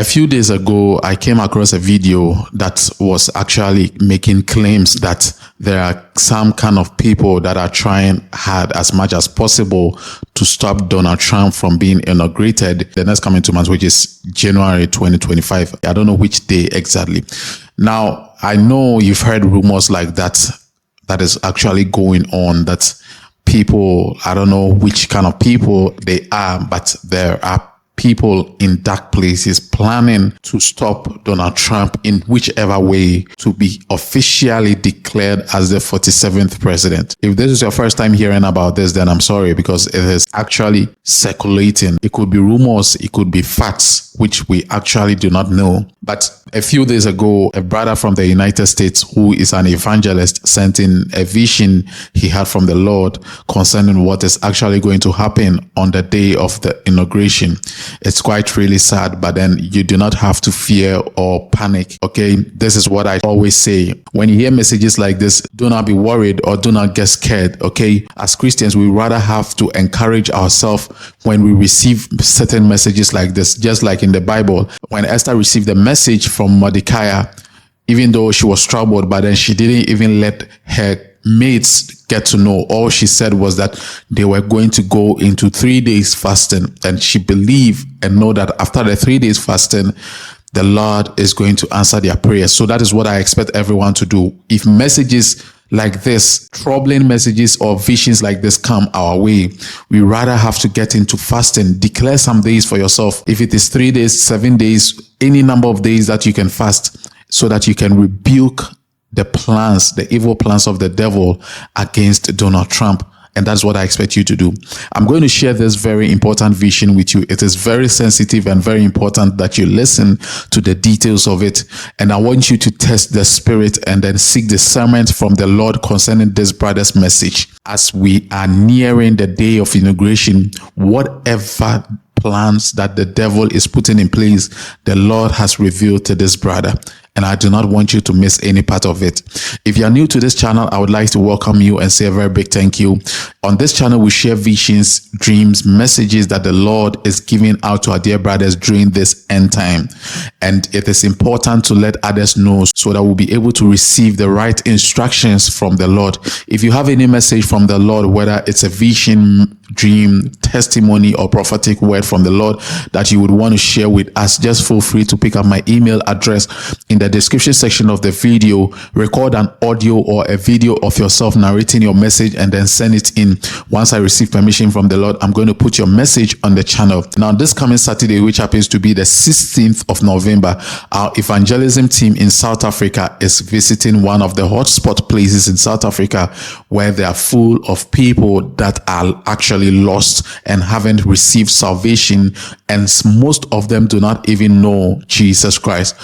A few days ago, I came across a video that was actually making claims that there are some kind of people that are trying hard as much as possible to stop Donald Trump from being inaugurated the next coming 2 months, which is January 2025. I don't know which day exactly. Now, I know you've heard rumors like that is actually going on, that people, I don't know which kind of people they are, but there are people in dark places planning to stop Donald Trump in whichever way to be officially declared as the 47th president. If this is your first time hearing about this, then I'm sorry, because it is actually circulating. It could be rumors, it could be facts, which we actually do not know. But a few days ago, a brother from the United States who is an evangelist sent in a vision he had from the Lord concerning what is actually going to happen on the day of the inauguration. It's quite really sad, but then you do not have to fear or panic. Okay, this is what I always say. When you hear messages like this, do not be worried or do not get scared. Okay, as Christians, we rather have to encourage ourselves when we receive certain messages like this. Just like in the Bible, when Esther received the message from Mordecai, even though she was troubled, but then she didn't even let her maids get to know. All she said was that they were going to go into 3 days fasting, and she believed and know that after the 3 days fasting, the Lord is going to answer their prayers. So that is what I expect everyone to do. If messages like this, troubling messages or visions like this come our way, we rather have to get into fasting. Declare some days for yourself. If it is 3 days, 7 days, any number of days that you can fast, so that you can rebuke the plans, the evil plans of the devil against Donald Trump. And that's what I expect you to do. I'm going to share this very important vision with you. It is very sensitive and very important that you listen to the details of it. And I want you to test the spirit and then seek discernment from the Lord concerning this brother's message. As we are nearing the day of inauguration, whatever plans that the devil is putting in place, the Lord has revealed to this brother. And I do not want you to miss any part of it. If you are new to this channel, I would like to welcome you and say a very big thank you. On this channel, we share visions, dreams, messages that the Lord is giving out to our dear brothers during this end time. And it is important to let others know so that we'll be able to receive the right instructions from the Lord. If you have any message from the Lord, whether it's a vision, dream, testimony, or prophetic word from the Lord that you would want to share with us, just feel free to pick up my email address in the description section of the video. Record an audio or a video of yourself narrating your message and then send it in. Once I receive permission from the Lord, I'm going to put your message on the channel. Now, this coming Saturday, which happens to be the 16th of November, our evangelism team in South Africa is visiting one of the hotspot places in South Africa where they are full of people that are actually lost and haven't received salvation, and most of them do not even know Jesus Christ.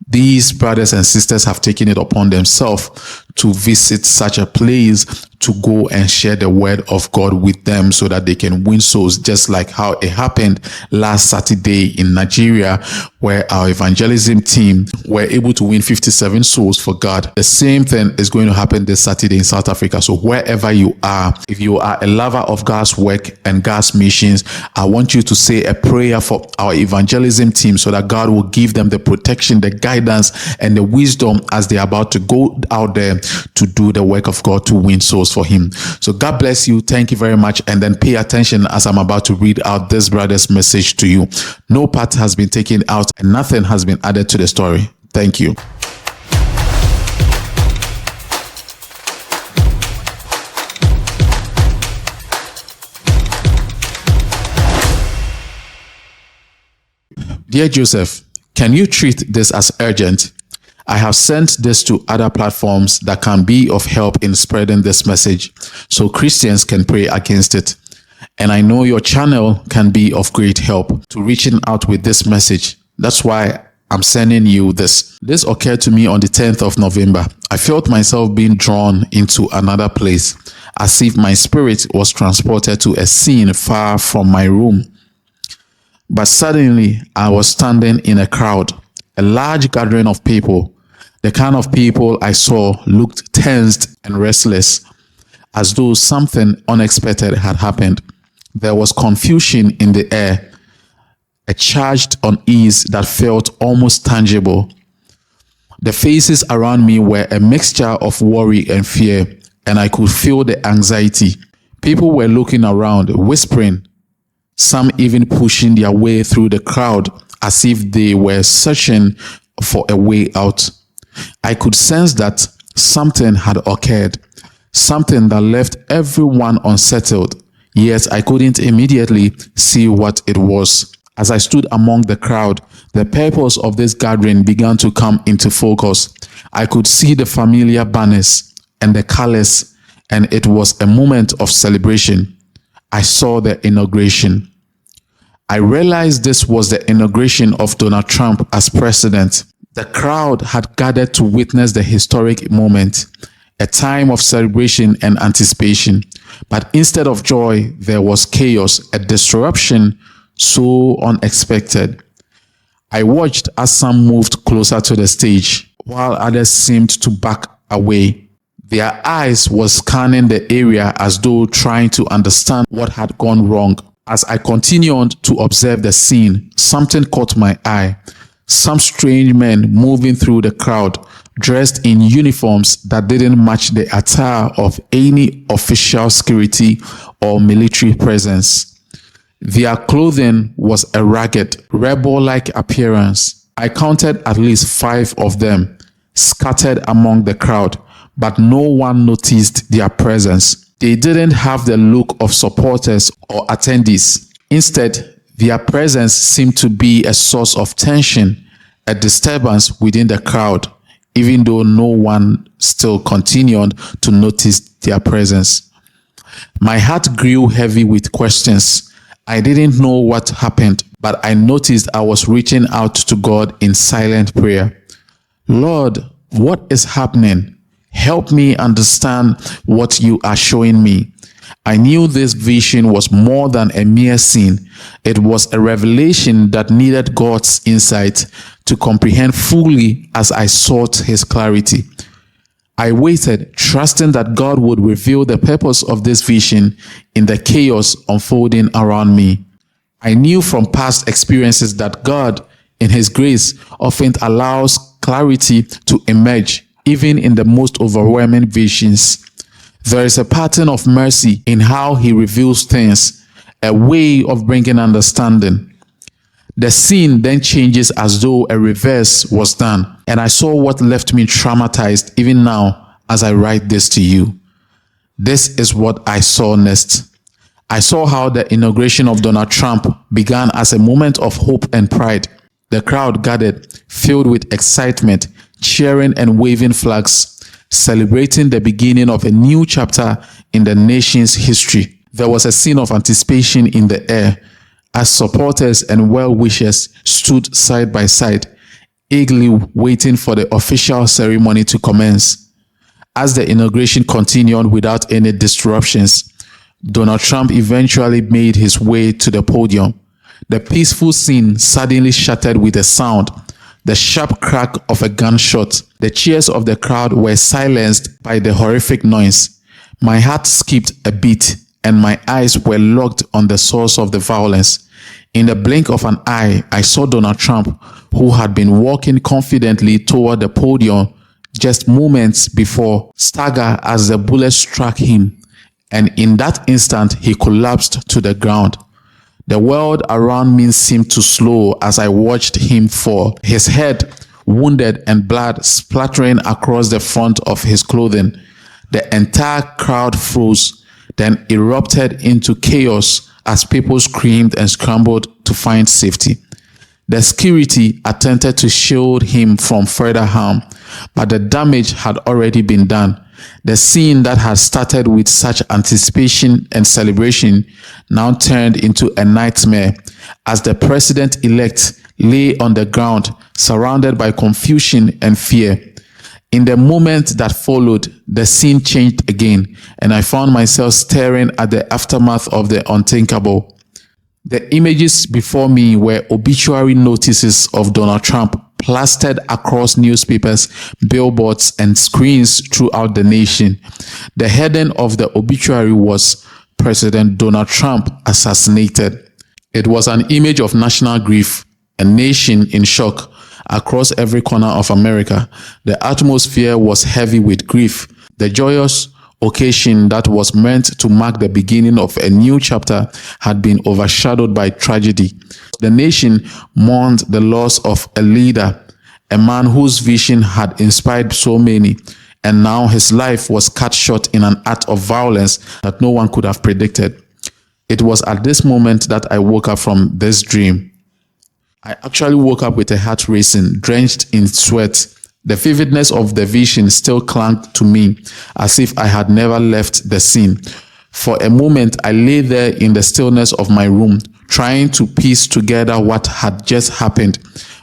These brothers and sisters have taken it upon themselves to visit such a place, to go and share the word of God with them so that they can win souls, just like how it happened last Saturday in Nigeria, where our evangelism team were able to win 57 souls for God. The same thing is going to happen this Saturday in South Africa. So wherever you are, if you are a lover of God's work and God's missions, I want you to say a prayer for our evangelism team so that God will give them the protection, the guidance, and the wisdom as they are about to go out there to do the work of God, to win souls for Him. So God bless you. Thank you very much. And then pay attention as I'm about to read out this brother's message to you. No part has been taken out and nothing has been added to the story. Thank you. Dear Joseph, can you treat this as urgent? I have sent this to other platforms that can be of help in spreading this message so Christians can pray against it. And I know your channel can be of great help to reaching out with this message. That's why I'm sending you this. This occurred to me on the 10th of November. I felt myself being drawn into another place, as if my spirit was transported to a scene far from my room. But suddenly, I was standing in a crowd, a large gathering of people. The kind of people I saw looked tensed and restless, as though something unexpected had happened. There was confusion in the air. a charged unease that felt almost tangible. The faces around me were a mixture of worry and fear, and I could feel the anxiety. People were looking around, whispering, some even pushing their way through the crowd as if they were searching for a way out. I could sense that something had occurred, something that left everyone unsettled, yet I couldn't immediately see what it was. As I stood among the crowd, the purpose of this gathering began to come into focus. I could see the familiar banners and the colors, and it was a moment of celebration. I saw the inauguration. I realized this was the inauguration of Donald Trump as president. The crowd had gathered to witness the historic moment, a time of celebration and anticipation. But instead of joy, there was chaos, a disruption so unexpected. I watched as some moved closer to the stage, while others seemed to back away. Their eyes were scanning the area as though trying to understand what had gone wrong. As I continued to observe the scene, something caught my eye. Some strange men moving through the crowd, dressed in uniforms that didn't match the attire of any official security or military presence. Their clothing was a ragged, rebel-like appearance. I counted at least 5 of them scattered among the crowd, but no one noticed their presence. They didn't have the look of supporters or attendees. Instead, their presence seemed to be a source of tension, a disturbance within the crowd, even though no one still continued to notice their presence. My heart grew heavy with questions. I didn't know what happened, but I noticed I was reaching out to God in silent prayer. Lord, what is happening? Help me understand what you are showing me. I knew this vision was more than a mere scene. It was a revelation that needed God's insight to comprehend fully as I sought his clarity. I waited, trusting that God would reveal the purpose of this vision in the chaos unfolding around me. I knew from past experiences that God, in his grace, often allows clarity to emerge, even in the most overwhelming visions. There is a pattern of mercy in how he reveals things, a way of bringing understanding. The scene then changes as though a reverse was done, and I saw what left me traumatized even now as I write this to you. This is what I saw next. I saw how the inauguration of Donald Trump began as a moment of hope and pride. The crowd gathered, filled with excitement, cheering and waving flags, celebrating the beginning of a new chapter in the nation's history. There was a scene of anticipation in the air, as supporters and well-wishers stood side by side, eagerly waiting for the official ceremony to commence. As the inauguration continued without any disruptions, Donald Trump eventually made his way to the podium. The peaceful scene suddenly shattered with a sound, the sharp crack of a gunshot. The cheers of the crowd were silenced by the horrific noise. My heart skipped a beat, and my eyes were locked on the source of the violence. In the blink of an eye, I saw Donald Trump, who had been walking confidently toward the podium just moments before, stagger as the bullet struck him, and in that instant, he collapsed to the ground. The world around me seemed to slow as I watched him fall, his head wounded and blood splattering across the front of his clothing. The entire crowd froze, then erupted into chaos as people screamed and scrambled to find safety. The security attempted to shield him from further harm, but the damage had already been done. The scene that had started with such anticipation and celebration now turned into a nightmare as the president-elect lay on the ground, surrounded by confusion and fear. In the moment that followed, the scene changed again, and I found myself staring at the aftermath of the unthinkable. The images before me were obituary notices of Donald Trump plastered across newspapers, billboards, and screens throughout the nation. The heading of the obituary was "President Donald Trump Assassinated." It was an image of national grief, a nation in shock across every corner of America. The atmosphere was heavy with grief. The joyous occasion that was meant to mark the beginning of a new chapter had been overshadowed by tragedy. The nation mourned the loss of a leader, a man whose vision had inspired so many, and now his life was cut short in an act of violence that no one could have predicted. It was at this moment that I woke up from this dream. I actually woke up with a heart racing, drenched in sweat. The vividness of the vision still clung to me as if I had never left the scene. For a moment, I lay there in the stillness of my room, trying to piece together what had just happened.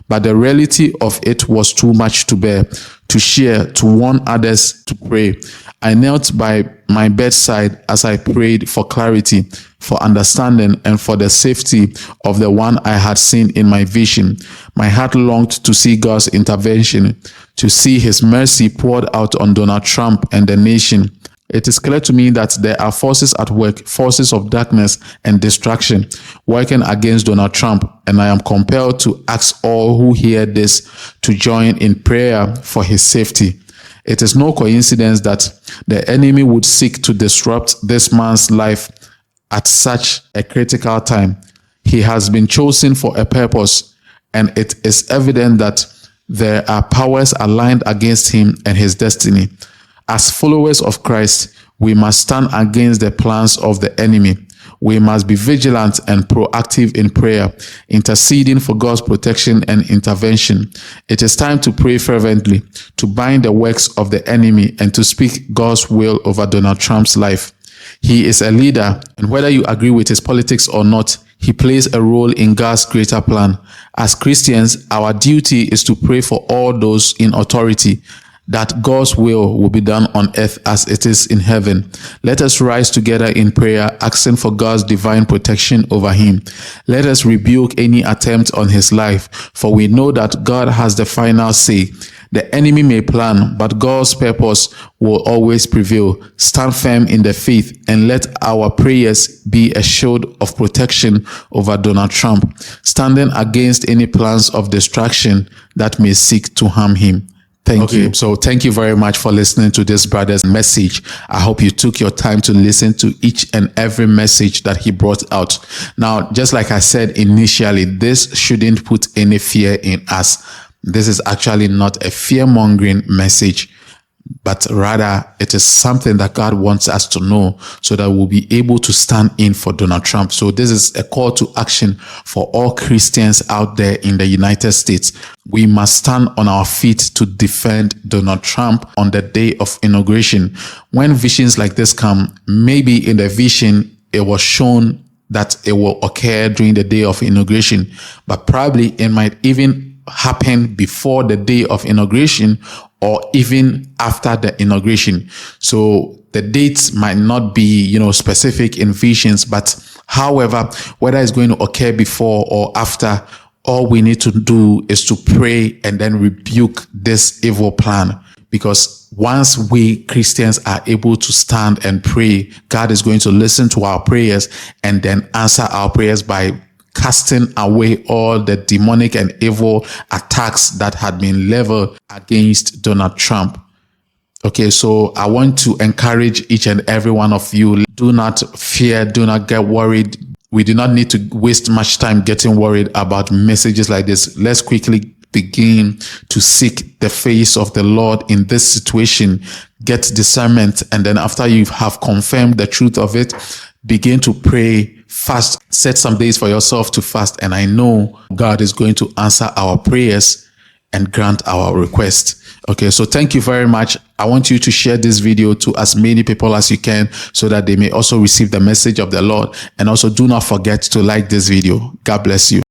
But the reality of it was too much to bear, to share, to warn others, to pray. I knelt by my bedside as I prayed for clarity, for understanding, and for the safety of the one I had seen in my vision. My heart longed to see God's intervention, to see his mercy poured out on Donald Trump and the nation. It is clear to me that there are forces at work, forces of darkness and distraction, working against Donald Trump, and I am compelled to ask all who hear this to join in prayer for his safety. It is no coincidence that the enemy would seek to disrupt this man's life at such a critical time. He has been chosen for a purpose, and it is evident that there are powers aligned against him and his destiny. As followers of Christ, we must stand against the plans of the enemy. We must be vigilant and proactive in prayer, interceding for God's protection and intervention. It is time to pray fervently, to bind the works of the enemy, and to speak God's will over Donald Trump's life. He is a leader, and whether you agree with his politics or not, he plays a role in God's greater plan. As Christians, our duty is to pray for all those in authority, that God's will be done on earth as it is in heaven. Let us rise together in prayer, asking for God's divine protection over him. Let us rebuke any attempt on his life, for we know that God has the final say. The enemy may plan, but God's purpose will always prevail. Stand firm in the faith, and let our prayers be a shield of protection over Donald Trump, standing against any plans of destruction that may seek to harm him. Thank you. So thank you very much for listening to this brother's message. I hope you took your time to listen to each and every message that he brought out. Now, just like I said initially, this shouldn't put any fear in us. This is actually not a fear-mongering message, but rather it is something that God wants us to know so that we'll be able to stand in for Donald Trump. So this is a call to action for all Christians out there in the United States. We must stand on our feet to defend Donald Trump on the day of inauguration. When visions like this come, maybe in the vision, it was shown that it will occur during the day of inauguration, but probably it might even happen before the day of inauguration or even after the inauguration. So the dates might not be, specific in visions, but however, whether it's going to occur before or after, all we need to do is to pray and then rebuke this evil plan. Because once we Christians are able to stand and pray, God is going to listen to our prayers and then answer our prayers by casting away all the demonic and evil attacks that had been leveled against Donald Trump. Okay, so I want to encourage each and every one of you. Do not fear, do not get worried. We do not need to waste much time getting worried about messages like this. Let's quickly begin to seek the face of the Lord in this situation. Get discernment, and then after you have confirmed the truth of it, begin to pray. Fast, set some days for yourself to fast, and I know God is going to answer our prayers and grant our request. Okay, so thank you very much. I want you to share this video to as many people as you can so that they may also receive the message of the Lord. And also do not forget to like this video. God bless you.